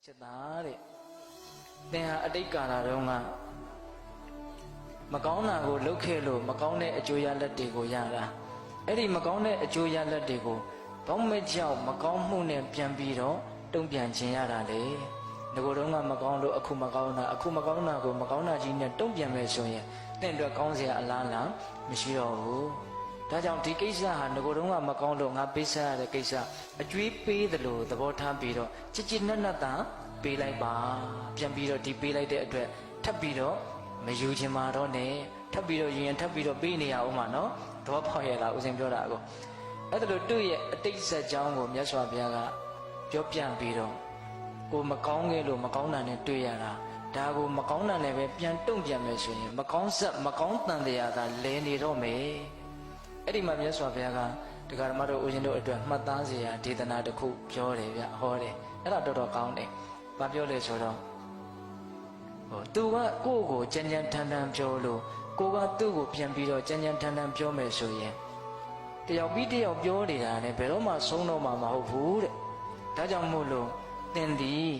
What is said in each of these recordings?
ချက်သားတဲ့သင်ဟာအတိတ်ကာလတုန်းကမကောင်းတာကိုလုပ်ခဲ့လို့မကောင်းတဲ့အကျိုးရလဒ်တွေကိုရတာအဲ့ဒီမကောင်းတဲ့အကျိုးရလဒ်တွေကိုဘောင်းမဲ့ကြောင့်မကောင်းမှုနဲ့ပြန်ပြီးတော့တုံ့ပြန်ခြင်းရတာလေငကိုယ်တုန်းကမကောင်းလို့အခုမကောင်းတာအခုမကောင်းတာကိုမကောင်းတာကြီးနဲ့တုံ့ပြန်မယ်ဆိုရင်သင်အတွက်ကောင်းစရာအလားအလာမရှိတော့ဘူးဒါကြောင့်ဒီကိစ္စဟာငကိုယ်တုန်းကမကောင်းလို့ငါပေးဆက်ရတဲ့ကိစ္စအကျွေးပေးသလိုသဘောထားပြီးတော့ချစ်ချစ်နက်နက်သာပေးလိုက်ပါပြန်ပြီးတော့ဒီပေးလိုက်တဲ့အတွက်ထပ်ပြီးတော့မယူချင်ပါတော့နဲ့ထပ်ပြီးတော့ယူရင်ထပ်ပြီးတော့ပေးနေရအောင်ပါနော်သဘောပေါက်ရဲ့လားဦးဇင်ပြောတာကိုအဲ့ဒါလို့သူ့ရဲ့အတိတ်ဇာတ်ကြောင်းကိုမြတ်စွာဘုရားကပြောပြပြီးတော့ကိုမကောင်းခဲ့လို့မကောင်းတာနဲ့တွေ့ရတာဒါကိုမကောင်းတာနဲ့ပဲပြန်တုံ့ပြန်မယ်ဆိုရင်မကောင်းဇက်မကောင်းတန်တရားကလဲနေတော့မယ်အဲ့ဒီမှာမြတ်စွာဘုရားကတရားဓမ္မတို့ဦးဇင်တို့အတွက်မှတ်သားစရာဒေသနာတစ်ခုပြောတယ်ဗျဟောတယ်အဲ့ဒါတော်တော်ကောင်းတယ်ဘာပြောလဲဆိုတော့သူကကိုယ့်ကိုကြမ်းကြမ်းထန်ထန်ပြောလို့ကိုကသူ့ကိုပြန်ပြီးတော့ကြမ်းကြမ်းထန်ထန်ပြောမယ်ဆိုရင်တယောက်ပြီးတယောက်ပြောနေတာနဲ့ဘယ်တော့မှဆုံးတော့မှာမဟုတ်ဘူးတဲ့ဒါကြောင့်မို့လို့သင်သည်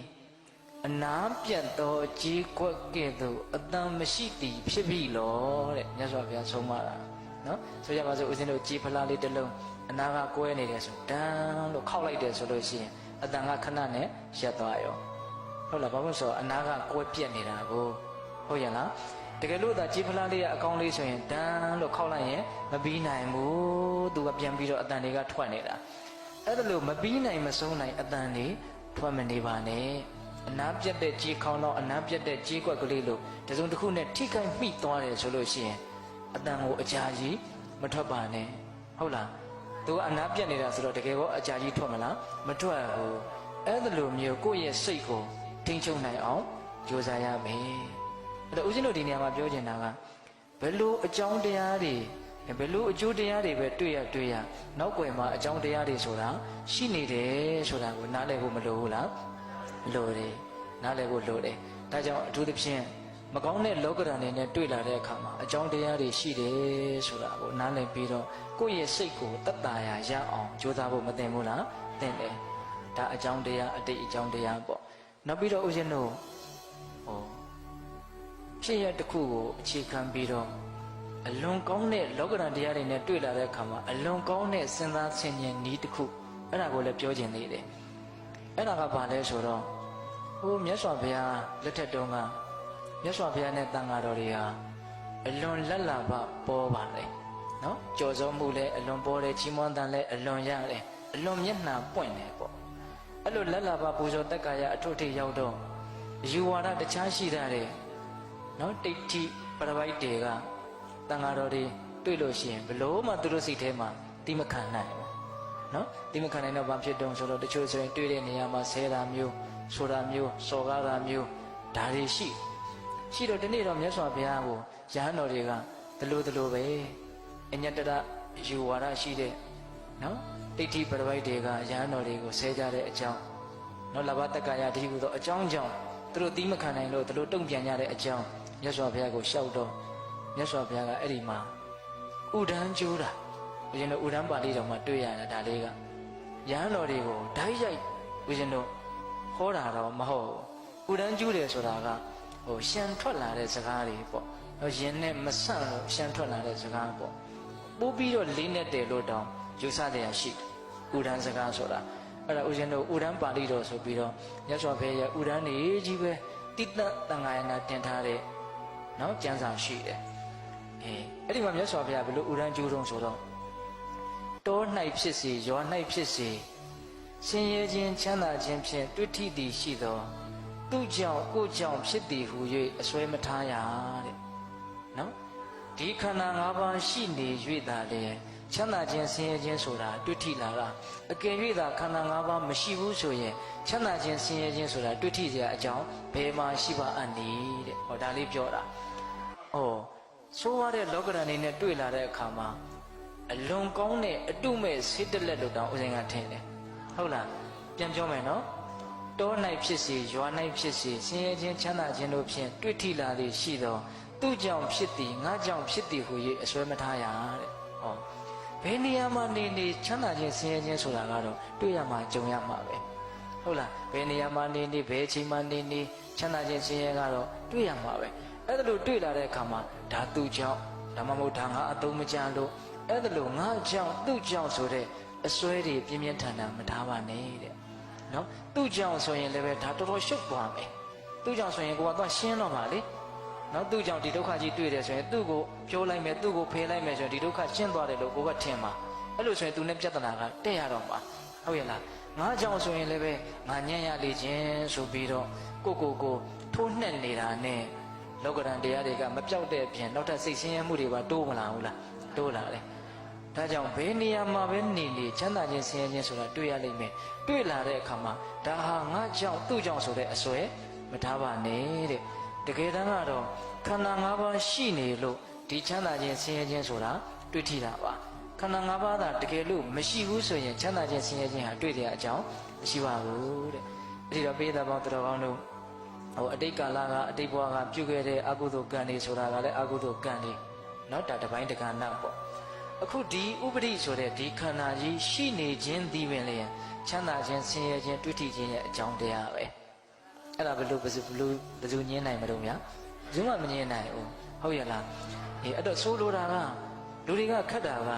အနာပြတ်သောကြီးကွက်ကဲ့သို့အတန်မရှိသည်ဖြစ်ပြီလောတဲ့မြတ်စွာဘုရားဆုံးမတာနော်ဆိုကြပါစို့ဦးဇင်းတို့ကြီးဖလားလေးတစ်လုံးအနာကကွဲနေတယ်ဆိုတန်းလို့ခောက်လိုက်တယ်ဆိုလို့ရှိရင်အတန်ကခဏနဲ့ရပ်သွားရောဟုတ်လားဘာလို့ဆိုတော့အနာကကွဲပြက်နေတာကိုဟုတ်ရဲ့လားတကယ်လို့သာကြီးဖလားလေးကအကောင်းလေးဆိုရင်တန်းလို့ခောက်လိုက်ရင်မပြီးနိုင်ဘူးသူကပြန်ပြီးတော့အတန်တွေကထွက်နေတာအဲ့ဒါလို့မပြီးနိုင်မဆုံးနိုင်အတန်တွေထွက်မနေပါနဲ့အနာပြတ်တဲ့ကြီးခေါင်းတော့အနာပြတ်တဲ့ကြီးကွက်ကလေးလို့တစုံတစ်ခုနဲ့ထိခိုက်မိသွားတယ်ဆိုလို့ရှိရင်အတန်ကိုအကြာကြီးမထွက်ပါနဲ့ဟုတ်လားသူကအနာပြတ်နေတာဆိုတော့တကယ်ကောအကြာကြီးထွက်မလားမထွက်ဘူးအဲ့ဒါလိုမျိုးကိုယ့်ရဲ့စိတ်ကိုထိန်းချုပ်နိုင်အောင်ကြိုးစားရမယ်အဲ့တော့ဦးဇင်းတို့ဒီနေရာမှာပြောချင်တာကဘယ်လိုအကြောင်းတရားတွေဘယ်လိုအကျိုးတရားတွေပဲတွေ့ရနောက်ွယ်မှာအကြောင်းတရားတွေဆိုတာရှိနေတယ်ဆိုတာကိုနားလည်ဖို့မလိုဘူးလားလိုတယ်နားလည်ဖို့လိုတယ်ဒါကြောင့်အထူးသဖြင့်မကောင်းတဲ့လောကဓာတ်တွေနဲ့တွေ့လာတဲ့အခါမှာအကြောင်းတရားတွေရှိတယ်ဆိုတာကိုနားလည်ပြီးတော့ကိုယ့်ရဲ့စိတ်ကိုတတ်တာရအောင်ကြိုးစားဖို့မသင့်ဘူးလားသင့်တယ်ဒါအကြောင်းတရားအတိတ်အကြောင်းတရားပေါ့နောက်ပြီးတော့ဦးဇင်းတို့ဖြစ်ရတစ်ခုကိုအခြေခံပြီးတော့အလွန်ကောင်းတဲ့လောကဓာတ်တရားတွေနဲ့တွေ့လာတဲ့အခါမှာအလွန်ကောင်းတဲ့စဉ်းစားဆင်ခြင်နည်းတစ်ခုအဲ့ဒါကိုလည်းပြောခြင်းသေးတယ်အဲ့ဒါကဘာလဲဆိုတော့မြတ်စွာဘုရားလက်ထက်တုန်းကမြတ်စွာဘုရားနဲ့တန်ဃာတော်တွေဟာအလွန်လက်လာပပေါ်ပါလေနော်ကြော်စောမှုလည်းအလွန်ပေါ်တယ်ချီးမွမ်းတန်လည်းအလွန်ရတယ်အလွန်မျက်နှာပွင့်တယ်ပေါ့အဲ့လိုလက်လာပပူဇော်တက်ကာယအထွတ်ထိပ်ရောက်တော့ယူဝါဒတခြားရှိတာတယ်နော်တိဋ္ဌိပရဝိုက်တွေကတန်ဃာတော်တွေတွေ့လို့ရှိရင်ဘလို့မှသူတို့စိတ်ထဲမှာတိမခံနိုင်ဘူးနော်တိမခံနိုင်တော့ဘာဖြစ်တုံးဆိုတော့တချို့ဆိုရင်တွေ့တဲ့နေရာမှာဆဲတာမျိုးဆိုတာမျိုးစော်ကားတာမျိုးဒါတွေရှိတော့ဒီနေ့တော့မြတ်စွာဘုရားကိုရဟန်းတော်တွေကဒလိုပဲအညတရယူဝါဒရှိတဲ့နော်တိဋ္ဌိပရဝိုက်တွေကရဟန်းတော်တွေကိုဆဲကြတဲ့အကြောင်းနော်လဘတက္ကရာဒီဟုသောအကြောင်းကြောင့်သူတို့တိမခံနိုင်လို့ဒလိုတုံ့ပြန်ကြတဲ့အကြောင်းမြတ်စွာဘုရားကိုလျှောက်တော့မြတ်စွာဘုရားကအဲ့ဒီမှာဥဒန်းကျိုးတာဦးဇင်းတို့ဥဒန်းပါဠိတော်မှာတွေ့ရတာဒါလေးကရဟန်းတော်တွေကိုဓာတ်ရိုက်ဦးဇင်းတို့ဟောတာတော့မဟုတ်ဘူးဥဒန်းကျိုးတယ်ဆိုတာကရှမ်းထွက်လာတဲ့စကားတွေပေါ့ရင်နဲ့မဆန့်လို့ရှမ်းထွက်လာတဲ့စကားပေါ့ပို့ပြီးတော့လေးနဲ့တယ်လို့တောင်ယူဆတဲ့အရှိဥဒန်းစကားဆိုတာအဲ့ဒါဦးဇင်းတို့ဥဒန်းပါဠိတော်ဆိုပြီးတော့မြတ်စွာဘုရားရဲ့ဥဒန်းနေကြီးပဲတိတ္တသံဃာယနာတင်ထားတဲ့နော်ကျမ်းစာရှိတယ်အဲ့ဒီမှာမြတ်စွာဘုရားဘယ်လိုဥဒန်းကျိုးတုံးဆိုတော့တော၌ဖြစ်စေရွာ၌ဖြစ်စေဆင်းရဲခြင်းချမ်းသာခြင်းဖြင့်တွေ့ထိသည်ရှိသောသူကြောင့်ကိုကြောင့်ဖြစ်သည်ဟု၍အစွဲမထားရတဲ့နော်ဒီခန္ဓာ၅ပါးရှိနေ၍သာလေချမ်းသာခြင်းဆင်းရဲခြင်းဆိုတာတွေ့ထိလာတာအကယ်၍သာခန္ဓာ၅ပါးမရှိဘူးဆိုရင်ချမ်းသာခြင်းဆင်းရဲခြင်းဆိုတာတွေ့ထိစရာအကြောင်းဘယ်မှာရှိပါအပ်နည်းတဲ့ဟောဒါလေးပြောတာဆိုးရတဲ့လောကဓာတ်နေနဲ့တွေ့လာတဲ့အခါမှာအလွန်ကောင်းတဲ့အတုမဲ့စိတ်တလက်လို့တောင်ဦးဇင်ကထင်တယ်ဟုတ်လားပြန်ပြောမယ်နော်တော၌ဖြစ်စေရွာ၌ဖြစ်စေဆင်းရဲခြင်းချမ်းသာခြင်းတို့ဖြင့်တွေ့ထိလာသည်ရှိသောသူကြောင့်ဖြစ်သည်ငါကြောင့်ဖြစ်သည်ဟု၍အစွဲမထားရတဲ့ဘယ်နေရာမှာနေချမ်းသာခြင်းဆင်းရဲခြင်းဆိုတာကတော့တွေ့ရမှာကြုံရမှာပဲဟ ဟုတ်လားဘယ်နေရာမှာနေနေဘယ်အချိန်မှာနေနေချမ်းသာခြင်းဆင်းရဲကတော့တွေ့ရမှာပဲအဲ့ဒါလို့တွေ့လာတဲ့အခါမှာဒါသူ့ကြောင့်ဒါမှမဟုတ်ဒါငါအသုံးမကျလို့အဲ့ဒါလို့ငါကြောင့်သူ့ကြောင့်ဆိုတဲ့အစွဲတွေပြင်းပြင်းထန်ထန်မထားပါနဲ့တဲ့နော်သူ့ကြောင့်ဆိုရင်လည်းပဲဒါတော်တော်ရှုပ်သွားမယ်သူ့ကြောင့်ဆိုရင်ကိုကတော့ရှင်းတော့မှာလေနော်သူ့ကြောင့်ဒီဒုက္ခကြီးတွေ့တယ်ဆိုရင်သူ့ကိုပြောလိုက်မယ်သူ့ကိုဖေးလိုက်မယ်ဆိုရင်ဒီဒုက္ခရှင်းသွားတယ်လို့ကိုကထင်မှာအဲ့လိုဆိုရင်သူနဲ့ပြဿနာကတက်ရတော့မှာဟုတ်ရဲ့လားငါကြောင့်ဆိုရင်လည်းပဲငါညံ့ရလေခြင်းဆိုပြီးတော့ကိုထိုးနှက်နေတာနဲ့လောကဓာတ်တရားတွေကမပြောက်တဲ့အပြင်နောက်ထပ်စိတ်ဆင်းရဲမှုတွေပါတိုးမလာဘူးလားတိုးလာတယ်ဒါကြောင့်ဘယ်နေရာမှာပဲနေနေချမ်းသာခြင်းဆင်းရဲခြင်းဆိုတာတွေ့ရလိမ့်မယ်တွေ့လာတဲ့အခါမှာဒါဟာငါကြောင့်သူ့ကြောင့်ဆိုတဲ့အစွဲမထားပါနဲ့တဲ့တကယ်တမ်းကတော့ခန္ဓာ၅ပါးရှိနေလို့ဒီချမ်းသာခြင်းဆင်းရဲခြင်းဆိုတာတွေ့ထိတာပါခန္ဓာ၅ပါးသာတကယ်လို့မရှိဘူးဆိုရင်ချမ်းသာခြင်းဆင်းရဲခြင်းဟာတွေ့တဲ့အကြောင်းမရှိပါဘူးတဲ့အဲ့ဒီတော့ပိဋကပေါင်းတော်ကောင်းတို့အတိတ်ကာလကအတိတ်ဘဝကပြုခဲ့တဲ့အကုသိုလ်ကံတွေဆိုတာကလည်းအကုသိုလ်ကံတွေเนาะဒါတပိုင်းတက္ကနာပေါ့အခုဒီဥပဒိဆိုတဲ့ဒီခန္ဓာကြီးရှိနေခြင်းဒီပင်လေချမ်းသာခြင်းဆင်းရဲခြင်းတွေ့ထိခြင်းရဲ့အကြောင်းတရားပဲအဲ့ဒါဘယ်သူညင်းနိုင်မလို့များဘယ်သူမှမညင်းနိုင်ဘူးဟုတ်ရဲ့လားအဲ့တော့ဆိုလိုတာကလူတွေကခက်တာက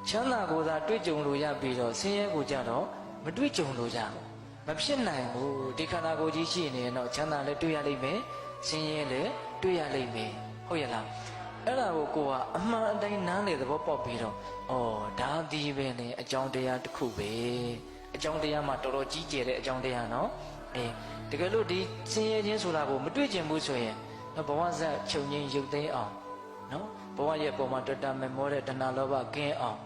ချမ်းသာကိုသာတွေ့ကြုံလို့ရပြီးတော့ဆင်းရဲကိုကြတော့မတွေ့ကြုံလို့ရဘူးမဖြစ်နိုင်ဘူးဒီခန္ဓာကိုယ်ကြီးရှိနေရင်တော့ချမ်းသာလည်းတွေ့ရလိမ့်မယ်ဆင်းရဲလည်းတွေ့ရလိမ့်မယ်ဟုတ်ရဲ့လားအဲ့ဒါကိုကအမှန်အတိုင်းနားလေသဘောပေါက်ပြီးတော့ဒါဒီပဲလေအကြောင်းတရားတစ်ခုပဲအကြောင်းတရားမှာတော်တော်ကြီးကျယ်တဲ့အကြောင်းတရားနော်တကယ်လို့ဒီဆင်းရဲခြင်းဆိုတာကိုမတွေ့ကျင်ဘူးဆိုရင်ဘဝဇက်ချုပ်ငြိမ်းရုပ်သိမ်းအောင်နော်ဘဝရဲ့ပုံမှာတတမမောတဲ့တဏှာလောဘကင်းအောင်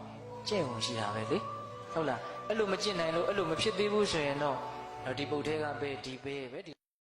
ကျင့်ဝင်ရှိတာပဲလေဟုတ်လားအဲ့လိုမကျင့်နိုင်လို့အဲ့လိုမဖြစ်သေးဘူးဆိုရင်တော့ဒီပုတ်သေးကပဲဒီပဲ